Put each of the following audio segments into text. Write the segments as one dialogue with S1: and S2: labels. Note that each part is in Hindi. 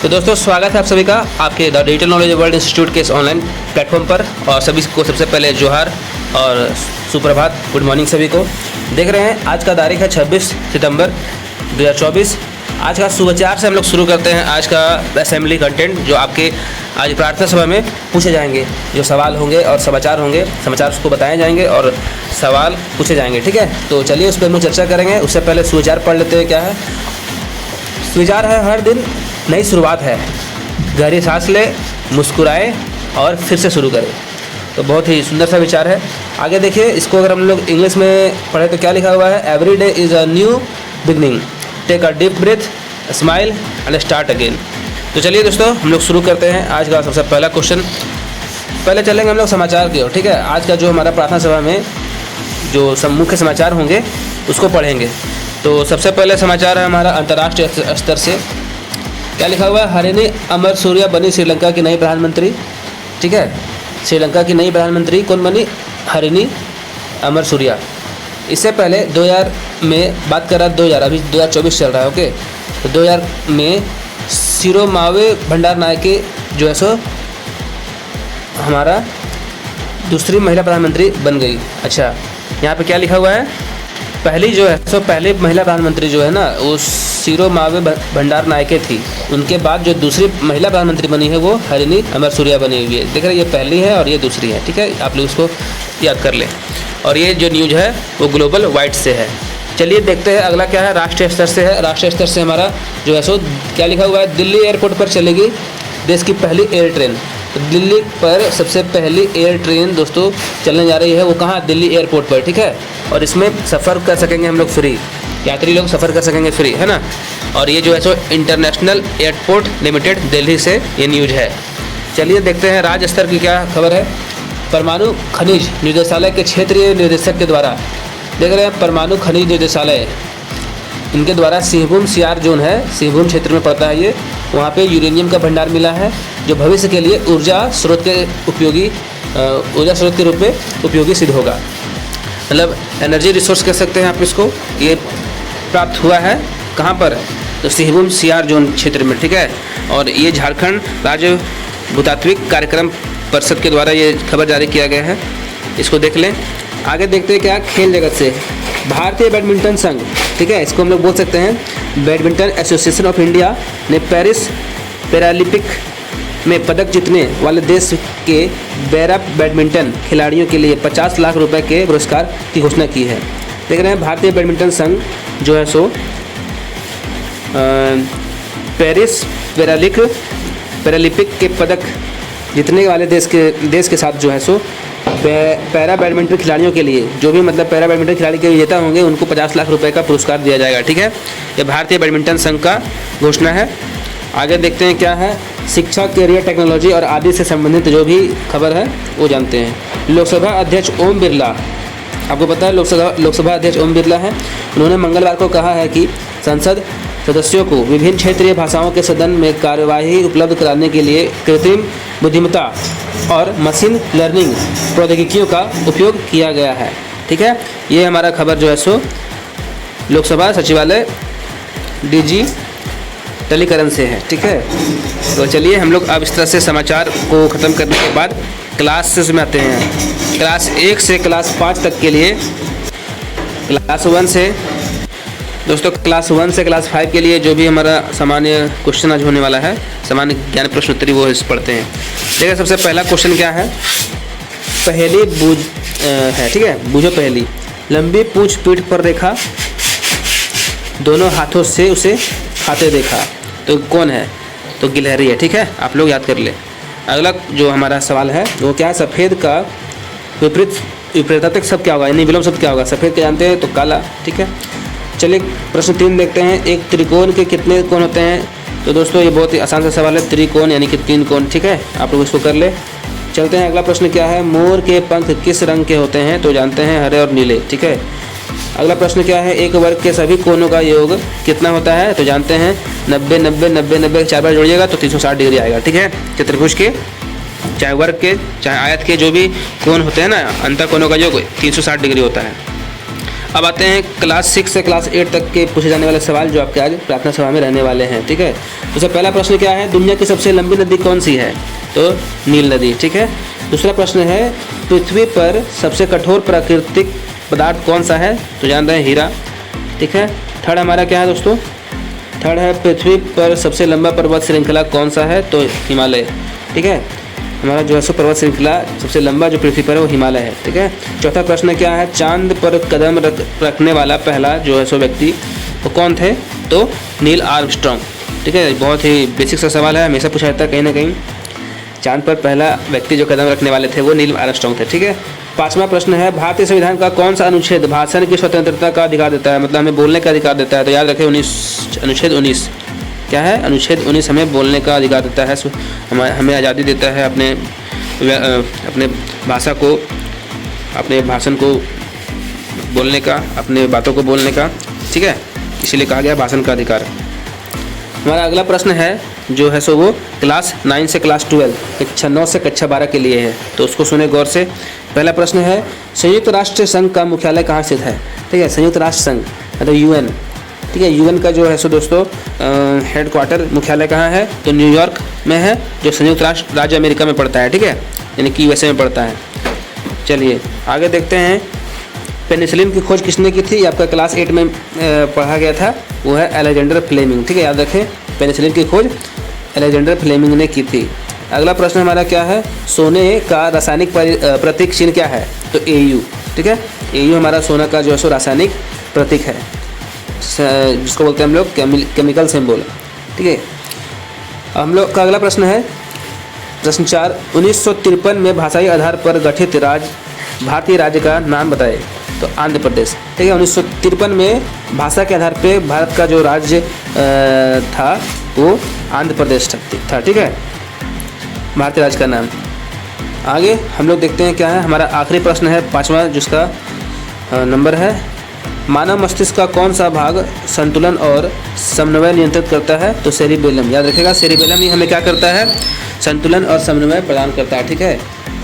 S1: तो दोस्तों स्वागत है आप सभी का आपके the digital knowledge world institute के इस ऑनलाइन प्लेटफॉर्म पर। और सभी को सबसे पहले जोहार और सुप्रभात, गुड मॉर्निंग सभी को। देख रहे हैं आज का तारीख है 26 सितंबर 2024। आज का सुविचार से हम लोग शुरू करते हैं आज का असेंबली कंटेंट, जो आपके आज प्रार्थना सभा में पूछे जाएंगे। जो सवाल होंगे और समाचार होंगे, समाचार उसको बताए जाएंगे और सवाल पूछे जाएंगे। ठीक है, तो चलिए उस पर हम लोग चर्चा करेंगे। उससे पहले सुविचार पढ़ लेते हैं। क्या है सुविचार? है हर दिन नई शुरुआत है, गहरी सांस ले, मुस्कुराए और फिर से शुरू करें। तो बहुत ही सुंदर सा विचार है। आगे देखिए, इसको अगर हम लोग इंग्लिश में पढ़े तो क्या लिखा हुआ है? Every day is a new beginning, take a deep breath, smile and start again. तो चलिए दोस्तों हम लोग शुरू करते हैं आज का सबसे पहला क्वेश्चन। पहले चलेंगे हम लोग समाचार की ओर। ठीक है, आज का जो हमारा प्रार्थना सभा में जो मुख्य समाचार होंगे उसको पढ़ेंगे। तो सबसे पहले समाचार है हमारा अंतर्राष्ट्रीय स्तर से। क्या लिखा हुआ है? हरिनी अमरसूरिया बनी श्रीलंका की नई प्रधानमंत्री। ठीक है, श्रीलंका की नई प्रधानमंत्री कौन बनी? हरिनी अमरसूरिया। इससे पहले 2000 में बात कर रहा है, 2000 अभी 2024 चल रहा है। ओके, तो 2000 में सिरोमावे भंडारनायके जो है सो हमारा दूसरी महिला प्रधानमंत्री बन गई। अच्छा, यहाँ पे क्या लिखा हुआ है? पहली जो है सो पहली महिला प्रधानमंत्री जो है ना वो सिरोमावे भंडारनायके थी। उनके बाद जो दूसरी महिला प्रधानमंत्री बनी है वो हरिनी अमरसूरिया बनी हुई है। देख रहे हैं, ये पहली है और ये दूसरी है। ठीक है, आप लोग इसको याद कर लें। और ये जो न्यूज़ है वो ग्लोबल वाइड से है। चलिए देखते हैं अगला क्या है। राष्ट्रीय स्तर से है। राष्ट्रीय स्तर से हमारा जो है सो क्या लिखा हुआ है? दिल्ली एयरपोर्ट पर चलेगी देश की पहली एयर ट्रेन। तो दिल्ली पर सबसे पहली एयर ट्रेन दोस्तों चलने जा रही है। वो कहाँ? दिल्ली एयरपोर्ट पर। ठीक है, और इसमें सफ़र कर सकेंगे हम लोग फ्री, यात्री लोग सफ़र कर सकेंगे फ्री, है ना। और ये जो है so international airport limited Delhi से ये न्यूज़ है। चलिए देखते हैं राज्य स्तर की क्या खबर है। परमाणु खनिज निदेशालय के क्षेत्रीय निदेशक के द्वारा, देख रहे हैं परमाणु खनिज निदेशालय, इनके द्वारा सिंहभूम सियार जोन है, सिंहभूम क्षेत्र में पड़ता है ये। वहाँ पे यूरेनियम का भंडार मिला है जो भविष्य के लिए ऊर्जा स्रोत के रूप में उपयोगी सिद्ध होगा। मतलब एनर्जी रिसोर्स कह सकते हैं आप इसको। ये प्राप्त हुआ है कहाँ पर? तो सिंहभूम सियार जोन क्षेत्र में। ठीक है, और ये झारखंड राज्य भूतात्विक कार्यक्रम परिषद के द्वारा ये खबर जारी किया गया है। इसको देख लें। आगे देखते हैं क्या खेल जगत से। भारतीय बैडमिंटन संघ, ठीक है, इसको हम लोग बोल सकते हैं बैडमिंटन एसोसिएशन ऑफ इंडिया ने पेरिस पैरालंपिक में पदक जीतने वाले देश के पैरा बैडमिंटन खिलाड़ियों के लिए 50 लाख रुपए के पुरस्कार की घोषणा की है। देख रहे हैं भारतीय बैडमिंटन संघ जो है सो पेरिस पैरालंपिक के पदक जीतने वाले देश के साथ जो है सो पैरा बैडमिंटन खिलाड़ियों के लिए, जो भी मतलब पैरा बैडमिंटन खिलाड़ी के विजेता होंगे उनको 50 लाख रुपए का पुरस्कार दिया जाएगा। ठीक है, ये भारतीय बैडमिंटन संघ का घोषणा है। आगे देखते हैं क्या है। शिक्षा, कैरियर, टेक्नोलॉजी और आदि से संबंधित जो भी खबर है वो जानते हैं। लोकसभा अध्यक्ष ओम बिरला, आपको पता है लोकसभा अध्यक्ष ओम बिरला है। उन्होंने मंगलवार को कहा है कि संसद सदस्यों को विभिन्न क्षेत्रीय भाषाओं के सदन में कार्यवाही उपलब्ध कराने के लिए कृत्रिम बुद्धिमत्ता और मशीन लर्निंग प्रौद्योगिकियों का उपयोग किया गया है। ठीक है, ये हमारा खबर जो है सो लोकसभा सचिवालय डिजिटलीकरण से है। ठीक है, तो चलिए हम लोग अब इस तरह से समाचार को ख़त्म करने के बाद क्लासेस में आते हैं। क्लास 1 से क्लास 5 तक के लिए, क्लास 1 से दोस्तों क्लास 1 से क्लास 5 के लिए जो भी हमारा सामान्य क्वेश्चन आज होने वाला है, सामान्य ज्ञान प्रश्नोत्तरी, वो इस पढ़ते हैं। देखिए सबसे पहला क्वेश्चन क्या है? पहेली बूझ है। ठीक है, बूझो पहेली। लंबी पूंछ पीठ पर रेखा, दोनों हाथों से उसे खाते देखा, तो कौन है? तो गिलहरी है। ठीक है, आप लोग याद कर ले। अगला जो हमारा सवाल है वो क्या है? सफ़ेद का विपरीतार्थक शब्द क्या होगा, यानी विलोम शब्द क्या होगा? सफ़ेद के जानते हैं तो काला। ठीक है, चलिए प्रश्न 3 देखते हैं। एक त्रिकोण के कितने कोण होते हैं? तो दोस्तों ये बहुत ही आसान सा सवाल है, त्रिकोण यानी कि 3 कोण। ठीक है, आप लोग इसको कर ले। चलते हैं अगला प्रश्न क्या है? मोर के पंख किस रंग के होते हैं? तो जानते हैं हरे और नीले। ठीक है, अगला प्रश्न क्या है? एक वर्ग के सभी कोणों का योग कितना होता है? तो जानते हैं 90 90 90 90 4 बार जोड़िएगा तो 360 डिग्री आएगा। ठीक है, चतुर्भुज के चाहे वर्ग के चाहे आयत के जो भी कोण होते हैं ना, अंतर कोणों का योग 360 डिग्री होता है। अब आते हैं क्लास 6 से क्लास 8 तक के पूछे जाने वाले सवाल जो आपके आज प्रार्थना सभा में रहने वाले हैं। ठीक है, तो पहला प्रश्न क्या है, दुनिया की सबसे लंबी नदी कौन सी है? तो नील नदी। ठीक है, दूसरा प्रश्न है, पृथ्वी पर सबसे कठोर प्राकृतिक पदार्थ कौन सा है? तो जान रहे हैं हीरा। ठीक है, थर्ड हमारा क्या है दोस्तों, थर्ड है पृथ्वी पर सबसे लंबा पर्वत श्रृंखला कौन सा है? तो हिमालय। ठीक है, हमारा जो है सो पर्वत श्रृंखला सबसे लंबा जो पृथ्वी पर है वो हिमालय है। ठीक है, चौथा प्रश्न क्या है, चांद पर कदम रखने वाला पहला जो है सो व्यक्ति वो कौन थे? तो नील आर्मस्ट्रॉन्ग। ठीक है, बहुत ही बेसिक सा सवाल है, हमेशा पूछा जाता है कहीं ना कहीं। चांद पर पहला व्यक्ति जो कदम रखने वाले थे वो नील आर्मस्ट्रॉन्ग थे। ठीक है, पांचवा प्रश्न है, भारतीय संविधान का कौन सा अनुच्छेद भाषण की स्वतंत्रता का अधिकार देता है? मतलब हमें बोलने का अधिकार देता है। तो याद रखें अनुच्छेद 19 क्या है? अनुच्छेद 19 हमें बोलने का अधिकार देता है, हमें आज़ादी देता है अपने भाषा को, अपने भाषण को बोलने का, अपने बातों को बोलने का। ठीक है, इसीलिए कहा गया भाषण का अधिकार। हमारा अगला प्रश्न है जो है सो वो क्लास 9 से क्लास 12 कक्षा 9 से कक्षा 12 के लिए है, तो उसको सुने गौर से। पहला प्रश्न है, संयुक्त राष्ट्र संघ का मुख्यालय कहाँ स्थित है? ठीक है, संयुक्त राष्ट्र संघ मतलब UN। ठीक है, UN का जो है सो दोस्तों हेडक्वार्टर मुख्यालय कहाँ है? तो न्यूयॉर्क में है, जो संयुक्त राष्ट्र राज्य अमेरिका में पड़ता है। ठीक है, यानी कि USA में पड़ता है। चलिए आगे देखते हैं, पेनिसिलिन की खोज किसने की थी? आपका क्लास 8 में पढ़ा गया था, वो है अलेक्जेंडर फ्लेमिंग। ठीक है, याद रखें पेनिसिलिन की खोज अलेक्जेंडर फ्लेमिंग ने की थी। अगला प्रश्न हमारा क्या है, सोने का रासायनिक प्रतीक चिन्ह क्या है? तो AU। ठीक है, AU हमारा सोना का जो है सो रासायनिक प्रतीक है, जिसको बोलते हैं हम लोग केमिकल सिंबल। ठीक है, हम लोग का अगला प्रश्न है प्रश्न 4, 1953 में भाषाई आधार पर गठित भारतीय राज्य का नाम बताए? तो आंध्र प्रदेश। ठीक है, 1953 में भाषा के आधार पे भारत का जो राज्य था वो आंध्र प्रदेश था। ठीक है, भारतीय राज्य का नाम। आगे हम लोग देखते हैं क्या है, हमारा आखिरी प्रश्न है 5वां, जिसका नंबर है, मानव मस्तिष्क का कौन सा भाग संतुलन और समन्वय नियंत्रित करता है? तो सेरिबेलम। याद रखेगा सेरिबेलम ही हमें क्या करता है? संतुलन और समन्वय प्रदान करता है। ठीक है,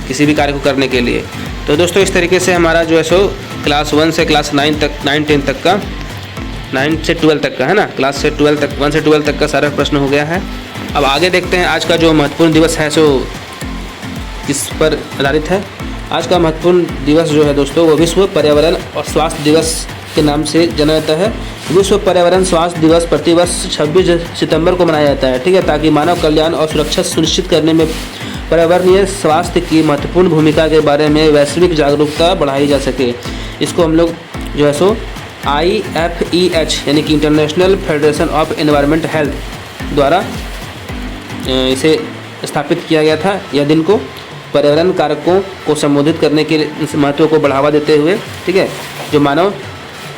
S1: किसी भी कार्य को करने के लिए। तो दोस्तों इस तरीके से हमारा जो है सो क्लास 1 से क्लास 9 तक 9-10 तक का 9 से 12 तक का है ना, क्लास से 12 तक 1 से 12 तक का सारा प्रश्न हो गया है। अब आगे देखते हैं आज का जो महत्वपूर्ण दिवस है सो किस पर आधारित है। आज का महत्वपूर्ण दिवस जो है दोस्तों वो विश्व पर्यावरण और स्वास्थ्य दिवस के नाम से जाना जाता है। विश्व पर्यावरण स्वास्थ्य दिवस प्रतिवर्ष 26 सितंबर को मनाया जाता है। ठीक है, ताकि मानव कल्याण और सुरक्षा सुनिश्चित करने में पर्यावरणीय स्वास्थ्य की महत्वपूर्ण भूमिका के बारे में वैश्विक जागरूकता बढ़ाई जा सके। इसको हम लोग जो है सो IFEH यानी कि international federation of environment health द्वारा इसे स्थापित किया गया था। यह दिन को पर्यावरण कारकों को संबोधित करने के महत्व को बढ़ावा देते हुए, ठीक है, जो मानव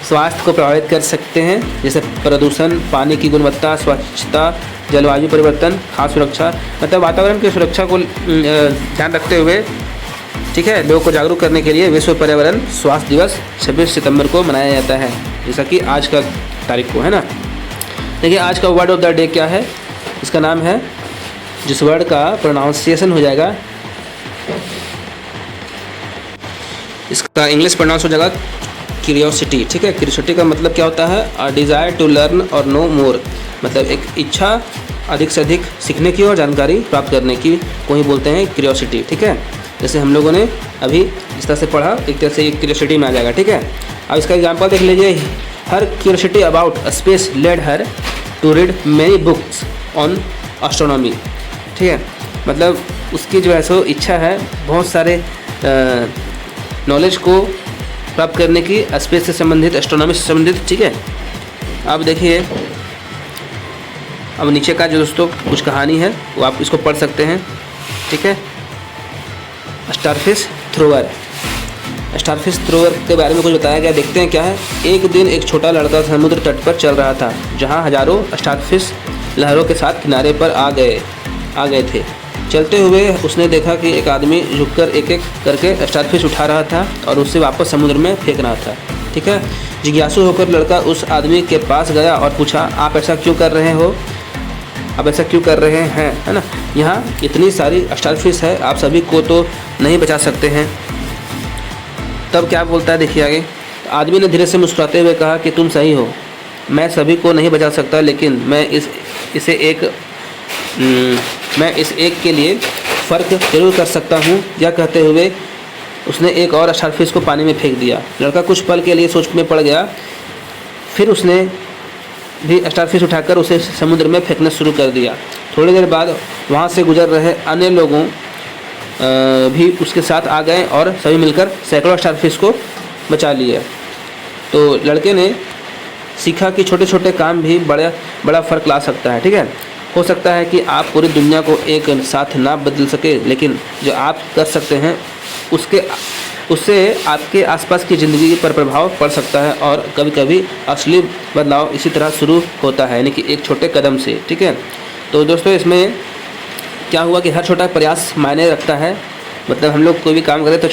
S1: स्वास्थ्य को प्रभावित कर सकते हैं, जैसे प्रदूषण, पानी की गुणवत्ता, स्वच्छता, जलवायु परिवर्तन, खाद्य सुरक्षा, मतलब वातावरण की सुरक्षा को ध्यान रखते हुए, ठीक है, लोगों को जागरूक करने के लिए विश्व पर्यावरण स्वास्थ्य दिवस 26 सितंबर को मनाया जाता है, जैसा कि आज का तारीख को है ना। देखिए आज का वर्ड ऑफ द डे क्या है, इसका नाम है, जिस वर्ड का प्रोनाउंसिएशन हो जाएगा, इसका इंग्लिश प्रोनाउंस हो जाएगा क्यूरियोसिटी। ठीक है, क्यूरियोसिटी का मतलब क्या होता है, अ डिज़ायर टू लर्न और नो मोर, मतलब एक इच्छा अधिक से अधिक सीखने की और जानकारी प्राप्त करने की को ही बोलते हैं क्यूरियोसिटी। ठीक है, जैसे हम लोगों ने अभी इस तरह से पढ़ा, एक तरह से क्यूरियोसिटी में आ जाएगा। ठीक है, अब इसका एग्जाम्पल देख लीजिए, her curiosity about space led her to read many books on astronomy. ठीक है, मतलब उसकी जो है सो इच्छा है बहुत सारे नॉलेज को प्राप्त करने की, स्पेस से संबंधित, एस्ट्रोनॉमी से संबंधित। ठीक है, अब देखिए, अब नीचे का जो दोस्तों कुछ कहानी है वो आप इसको पढ़ सकते हैं। ठीक है, स्टारफिश थ्रोअर, स्टारफिश थ्रोअर के बारे में कुछ बताया गया, देखते हैं क्या है। एक दिन एक छोटा लड़का समुद्र तट पर चल रहा था, जहाँ हजारों स्टारफिश लहरों के साथ किनारे पर आ गए थे। चलते हुए उसने देखा कि एक आदमी झुककर एक एक करके स्टारफिश उठा रहा था और उसे वापस समुद्र में फेंक रहा था। ठीक है, जिज्ञासु होकर लड़का उस आदमी के पास गया और पूछा, आप ऐसा क्यों कर रहे हो, आप ऐसा क्यों कर रहे हैं, है ना, यहाँ इतनी सारी स्टारफिश है, आप सभी को तो नहीं बचा सकते हैं। तब क्या बोलता है, देखिए आगे, आदमी ने धीरे से मुस्कुराते हुए कहा कि तुम सही हो, मैं सभी को नहीं बचा सकता, लेकिन मैं इस एक के लिए फ़र्क जरूर कर सकता हूँ। यह कहते हुए उसने एक और स्टारफिश को पानी में फेंक दिया। लड़का कुछ पल के लिए सोच में पड़ गया, फिर उसने भी स्टारफिश उठाकर उसे समुद्र में फेंकना शुरू कर दिया। थोड़ी देर बाद वहाँ से गुजर रहे अन्य लोगों भी उसके साथ आ गए और सभी मिलकर सैकड़ों स्टारफिश को बचा लिए। तो लड़के ने सीखा कि छोटे छोटे काम भी बड़ा फ़र्क ला सकता है। ठीक है, हो सकता है कि आप पूरी दुनिया को एक साथ ना बदल सके, लेकिन जो आप कर सकते हैं उससे आपके आसपास की ज़िंदगी पर प्रभाव पड़ सकता है। और कभी कभी असली बदलाव इसी तरह शुरू होता है, यानी कि एक छोटे कदम से। ठीक है, तो दोस्तों इसमें क्या हुआ कि हर छोटा प्रयास मायने रखता है। मतलब हम लोग कोई भी काम करें तो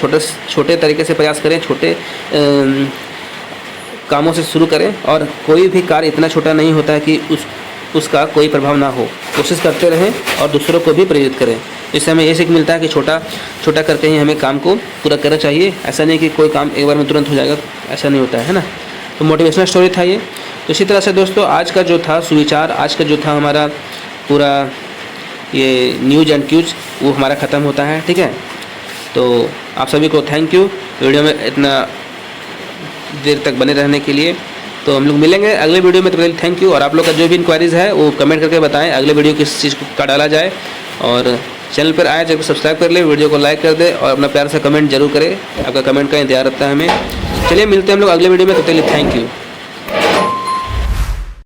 S1: छोटे तरीके से प्रयास करें, छोटे कामों से शुरू करें, और कोई भी कार्य इतना छोटा नहीं होता है कि उसका कोई प्रभाव ना हो। कोशिश करते रहें और दूसरों को भी प्रेरित करें। इससे हमें ये सीख मिलता है कि छोटा छोटा करके ही हमें काम को पूरा करना चाहिए। ऐसा नहीं कि कोई काम एक बार में तुरंत हो जाएगा, ऐसा नहीं होता है ना। तो मोटिवेशनल स्टोरी था ये। तो इसी तरह से दोस्तों आज का जो था सुविचार, आज का जो था हमारा पूरा ये न्यूज एंड क्यूज, वो हमारा ख़त्म होता है। ठीक है, तो आप सभी को थैंक यू वीडियो में इतना देर तक बने रहने के लिए। तो हम लोग मिलेंगे अगले वीडियो में, तो थैंक यू। और आप लोग का जो भी इंक्वायरीज़ है वो कमेंट करके बताएं अगले वीडियो किस चीज़ का डाला जाए। और चैनल पर आए जब सब्सक्राइब कर ले, वीडियो को लाइक कर दे और अपना प्यार से कमेंट जरूर करें। आपका कमेंट का इंतजार रहता है हमें। चलिए मिलते हैं हम लोग अगले वीडियो में, तब तक के लिए थैंक यू।